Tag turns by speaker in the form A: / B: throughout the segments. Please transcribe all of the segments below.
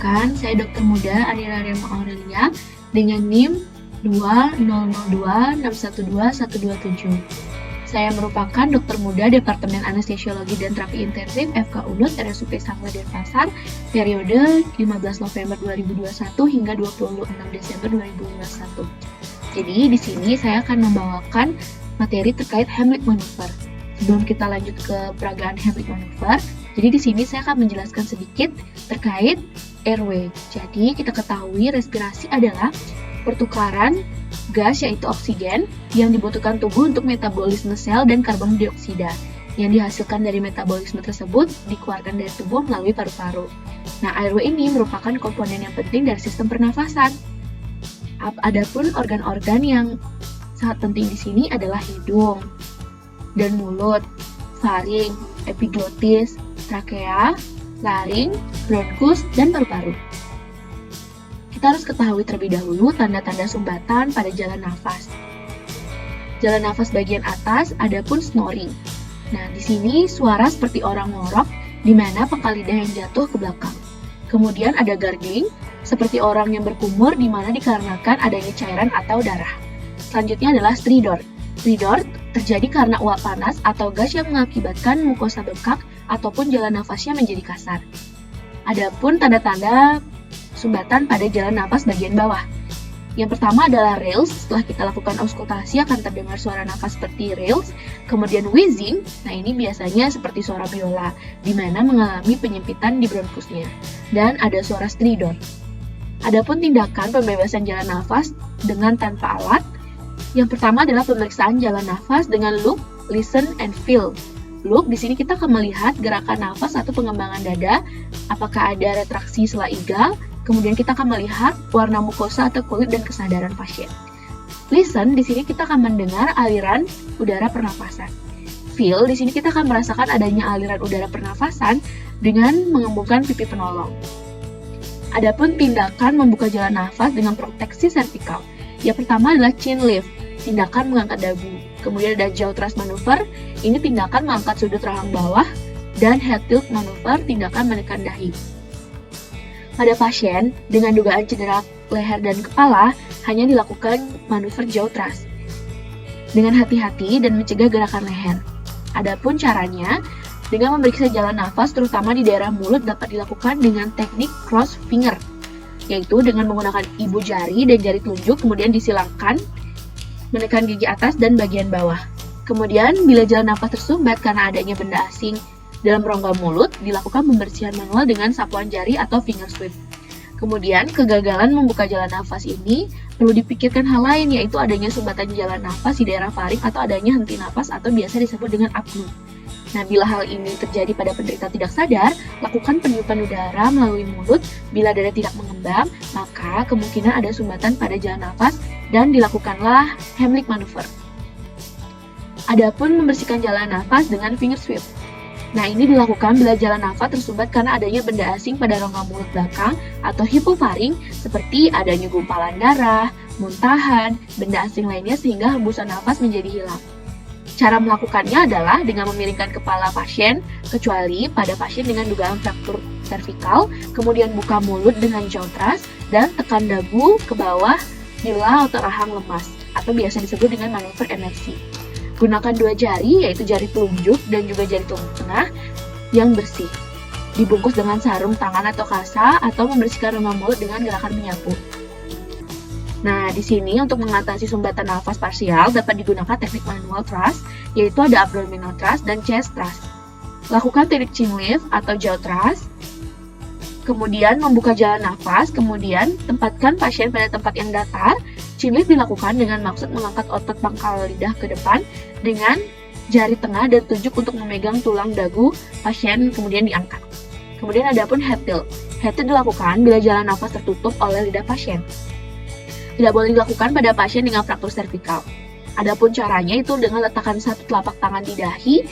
A: Perkenalkan, saya Dr. Muda Arira Rema Aurelia dengan NIM 20026121227. Saya merupakan dokter muda Departemen Anestesiologi dan Terapi Intensif FK Unut RSUP Sangla Denpasar periode 15 November 2021 hingga 26 Desember 2021. Jadi di sini saya akan membawakan materi terkait Heimlich Maneuver. Sebelum kita lanjut ke peragaan Heimlich Maneuver, jadi di sini saya akan menjelaskan sedikit terkait airway. Jadi kita ketahui respirasi adalah pertukaran gas yaitu oksigen yang dibutuhkan tubuh untuk metabolisme sel dan karbon dioksida yang dihasilkan dari metabolisme tersebut dikeluarkan dari tubuh melalui paru-paru. Nah, airway ini merupakan komponen yang penting dari sistem pernafasan. Adapun organ-organ yang sangat penting di sini adalah hidung dan mulut, faring, epiglottis, trakea, laring, bronkus, dan paru-paru. Kita harus ketahui terlebih dahulu tanda-tanda sumbatan pada jalan nafas. Jalan nafas bagian atas adapun snoring. Nah, di sini suara seperti orang ngorok, di mana pangkal lidah yang jatuh ke belakang. Kemudian ada gargling, seperti orang yang berkumur, di mana dikarenakan adanya cairan atau darah. Selanjutnya adalah stridor. Stridor terjadi karena uap panas atau gas yang mengakibatkan mukosa bengkak ataupun jalan nafasnya menjadi kasar. Adapun tanda-tanda sumbatan pada jalan nafas bagian bawah. Yang pertama adalah rales. Setelah kita lakukan auskultasi akan terdengar suara nafas seperti rales. Kemudian wheezing. Nah, ini biasanya seperti suara biola, di mana mengalami penyempitan di bronkusnya. Dan ada suara stridor. Adapun tindakan pembebasan jalan nafas dengan tanpa alat. Yang pertama adalah pemeriksaan jalan nafas dengan look, listen, and feel. Look, di sini kita akan melihat gerakan nafas atau pengembangan dada, apakah ada retraksi sela igal. Kemudian kita akan melihat warna mukosa atau kulit dan kesadaran pasien. Listen, di sini kita akan mendengar aliran udara pernafasan. Feel, di sini kita akan merasakan adanya aliran udara pernafasan dengan mengembungkan pipi penolong. Adapun tindakan membuka jalan nafas dengan proteksi servikal. Yang pertama adalah chin lift, tindakan mengangkat dagu. Kemudian ada jaw thrust maneuver, ini tindakan mengangkat sudut rahang bawah. Dan head tilt maneuver, tindakan menekan dahi. Pada pasien dengan dugaan cedera leher dan kepala, hanya dilakukan manuver jaw thrust dengan hati-hati dan mencegah gerakan leher. Adapun caranya, dengan memeriksa jalan nafas terutama di daerah mulut dapat dilakukan dengan teknik cross finger, yaitu dengan menggunakan ibu jari dan jari telunjuk kemudian disilangkan, menekan gigi atas dan bagian bawah. Kemudian, bila jalan nafas tersumbat karena adanya benda asing dalam rongga mulut, dilakukan pembersihan manual dengan sapuan jari atau finger sweep. Kemudian, kegagalan membuka jalan nafas ini perlu dipikirkan hal lain, yaitu adanya sumbatan jalan nafas di daerah faring atau adanya henti nafas atau biasa disebut dengan apnu. Nah, bila hal ini terjadi pada penderita tidak sadar, lakukan peniupan udara melalui mulut. Bila dada tidak mengembang, maka kemungkinan ada sumbatan pada jalan nafas dan dilakukanlah Heimlich Maneuver. Adapun membersihkan jalan nafas dengan finger sweep. Nah, ini dilakukan bila jalan nafas tersumbat karena adanya benda asing pada rongga mulut belakang atau hipofaring seperti adanya gumpalan darah, muntahan, benda asing lainnya sehingga hembusan nafas menjadi hilang. Cara melakukannya adalah dengan memiringkan kepala pasien, kecuali pada pasien dengan dugaan fraktur servikal, kemudian buka mulut dengan jaw thrust, dan tekan dagu ke bawah bila otot rahang lemas, atau biasa disebut dengan manuver emersi. Gunakan dua jari, yaitu jari telunjuk dan juga jari telunjuk tengah yang bersih. Dibungkus dengan sarung tangan atau kasa, atau membersihkan rongga mulut dengan gerakan menyapu. Nah, di sini untuk mengatasi sumbatan nafas parsial dapat digunakan teknik manual thrust, yaitu ada abdominal thrust dan chest thrust. Lakukan teknik chin lift atau jaw thrust, kemudian membuka jalan nafas, kemudian tempatkan pasien pada tempat yang datar. Chin lift dilakukan dengan maksud mengangkat otot pangkal lidah ke depan dengan jari tengah dan tunjuk untuk memegang tulang dagu pasien kemudian diangkat. Kemudian ada pun head tilt. Head tilt dilakukan bila jalan nafas tertutup oleh lidah pasien. Tidak boleh dilakukan pada pasien dengan fraktur servikal. Adapun caranya itu dengan letakkan satu telapak tangan di dahi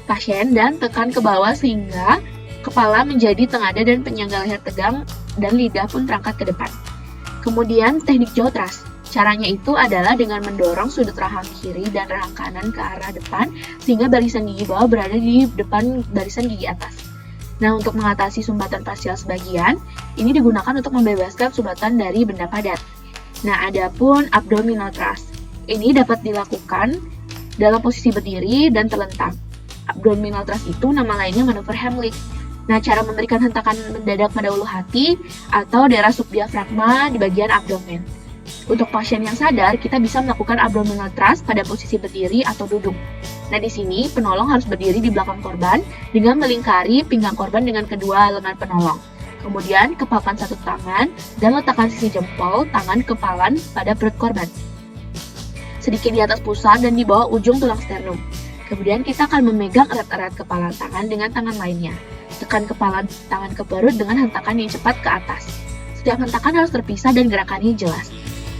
A: pasien dan tekan ke bawah sehingga kepala menjadi tengada dan penyangga leher tegang dan lidah pun terangkat ke depan. Kemudian teknik jaw thrust. Caranya itu adalah dengan mendorong sudut rahang kiri dan rahang kanan ke arah depan sehingga barisan gigi bawah berada di depan barisan gigi atas. Nah, untuk mengatasi sumbatan parsial sebagian, ini digunakan untuk membebaskan sumbatan dari benda padat. Nah, adapun abdominal thrust, ini dapat dilakukan dalam posisi berdiri dan terlentang. Abdominal thrust itu nama lainnya manuver Heimlich. Nah, cara memberikan hentakan mendadak pada ulu hati atau daerah subdiafragma di bagian abdomen. Untuk pasien yang sadar, kita bisa melakukan abdominal thrust pada posisi berdiri atau duduk. Nah, di sini penolong harus berdiri di belakang korban dengan melingkari pinggang korban dengan kedua lengan penolong. Kemudian, kepalkan satu tangan dan letakkan sisi jempol tangan kepalan pada perut korban. Sedikit di atas pusar dan di bawah ujung tulang sternum. Kemudian kita akan memegang erat-erat kepalan tangan dengan tangan lainnya. Tekan kepalan tangan ke perut dengan hentakan yang cepat ke atas. Setiap hentakan harus terpisah dan gerakannya jelas.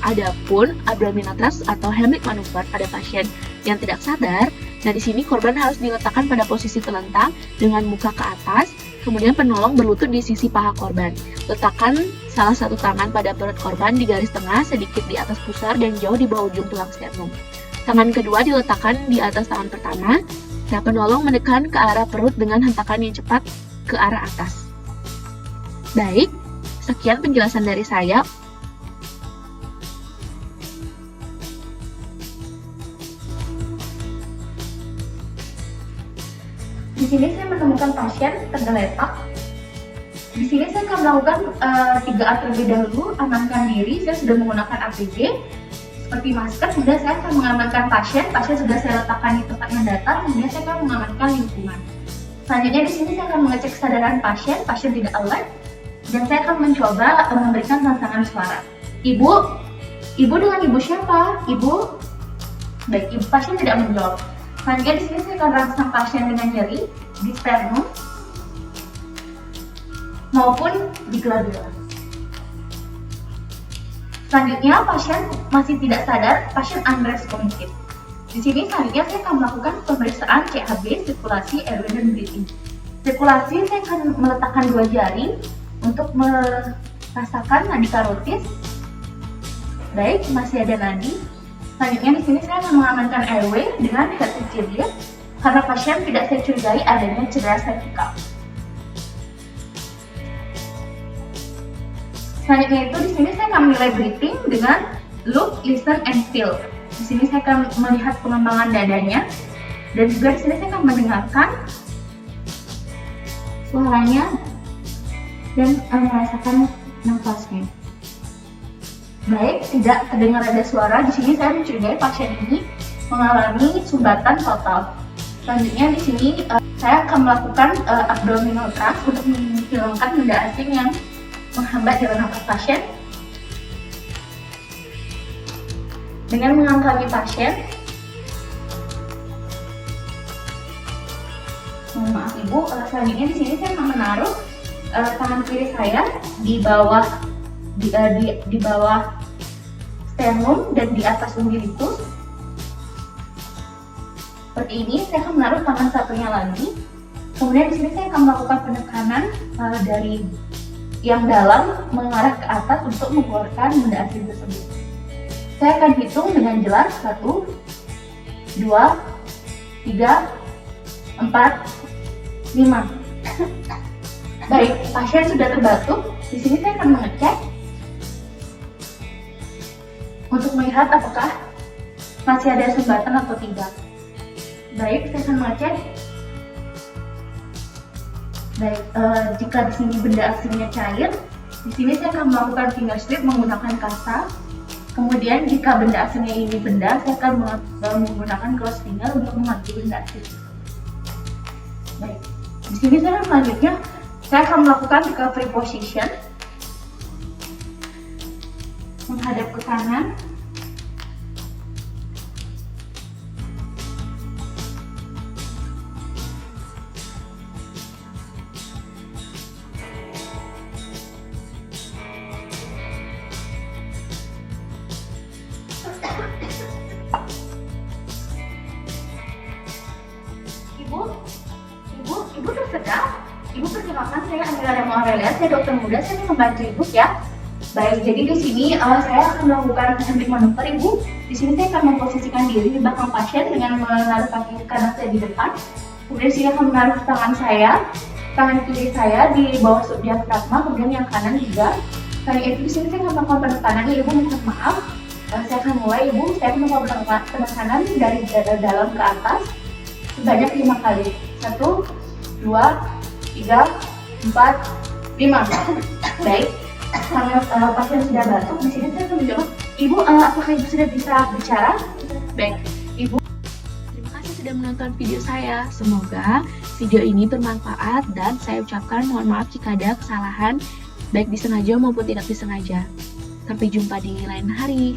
A: Adapun abdominal thrust atau Heimlich maneuver pada pasien yang tidak sadar, nah di sini korban harus diletakkan pada posisi terlentang dengan muka ke atas, kemudian penolong berlutut di sisi paha korban. Letakkan salah satu tangan pada perut korban di garis tengah sedikit di atas pusar dan jauh di bawah ujung tulang sternum. Tangan kedua diletakkan di atas tangan pertama. Nah, penolong menekan ke arah perut dengan hentakan yang cepat ke arah atas. Baik, sekian penjelasan dari saya. Di sini saya menemukan pasien tergeletak. Di sini saya akan melakukan 3A terlebih dahulu, amankan diri. Saya sudah menggunakan APD seperti masker. Kemudian saya akan mengamankan pasien. Pasien sudah saya letakkan di tempat yang datar. Kemudian saya akan mengamankan lingkungan. Selanjutnya di sini saya akan mengecek kesadaran pasien. Pasien tidak alert. Dan saya akan mencoba memberikan rangsangan suara. Ibu dengan ibu siapa? Ibu. Baik, ibu pasien tidak menjawab. Selanjutnya di sini saya akan rangsang pasien dengan nyeri di sternum maupun di glabella. Selanjutnya pasien masih tidak sadar, pasien unresponsive. Di sini selanjutnya saya akan melakukan pemeriksaan CHB, sirkulasi, airway, dan breathing. Sirkulasi saya akan meletakkan 2 jari untuk merasakan nadi karotis. Baik, masih ada nadi. Selanjutnya di sini saya akan mengamankan airway dengan vertigilia karena pasien tidak saya curigai adanya cedera servikal. Selanjutnya itu di sini saya akan menilai breathing dengan look, listen, and feel. Di sini saya akan melihat pengembangan dadanya dan juga di sini saya akan mendengarkan suaranya dan merasakan nafasnya. Baik, tidak terdengar ada suara. Di sini saya mencurigai pasien ini mengalami sumbatan total. Selanjutnya di sini saya akan melakukan abdominal thrust untuk menghilangkan benda asing yang menghambat jalan nafas pasien. Dengan mengangkali pasien, mohon maaf ibu. Selanjutnya di sini saya akan menaruh tangan kiri saya di bawah sternum dan di atas umbilikus. Seperti ini, saya akan menaruh tangan satunya lagi. Kemudian di sini saya akan melakukan penekanan dari yang dalam mengarah ke atas untuk mengeluarkan benda asing tersebut. Saya akan hitung dengan jelas 1, 2, 3, 4, 5. Baik, pasien sudah terbatuk. Di sini saya akan mengecek untuk melihat apakah masih ada sumbatan atau tidak. Baik, saya akan mengecek. Baik, jika di sini benda asingnya cair, di sini saya akan melakukan finger strip menggunakan kasa. Kemudian jika benda asingnya ini benda, saya akan menggunakan close finger untuk mengambil benda asing. Baik, di sini selanjutnya saya akan melakukan recovery position, menghadap ke kanan. Ibu tersedak. Ibu perkenalkan, saya Amira Demo Aurelia, saya dokter muda, saya ingin membantu ibu ya. Baik, jadi di sini saya akan melakukan Heimlich maneuver ibu. Di sini saya akan memposisikan diri di belakang pasien dengan menaruh kaki kanan saya di depan. Kemudian saya akan menaruh tangan saya tangan kiri saya di bawah subdiafragma, kemudian yang kanan juga. Selain itu, di sini saya akan melakukan penekanan. Ibu mohon maaf. Saya akan mulai, Ibu. Saya akan melakukan penekanan dari dalam ke atas sebanyak 5 kali. 1, 2, 3, 4, 5. Baik. Sambil pasien sudah batuk, di sini saya akan menjawab, Ibu, apakah Ibu sudah bisa bicara? Baik, Ibu. Terima kasih sudah menonton video saya. Semoga video ini bermanfaat dan saya ucapkan mohon maaf jika ada kesalahan, baik disengaja maupun tidak disengaja. Sampai jumpa di lain hari.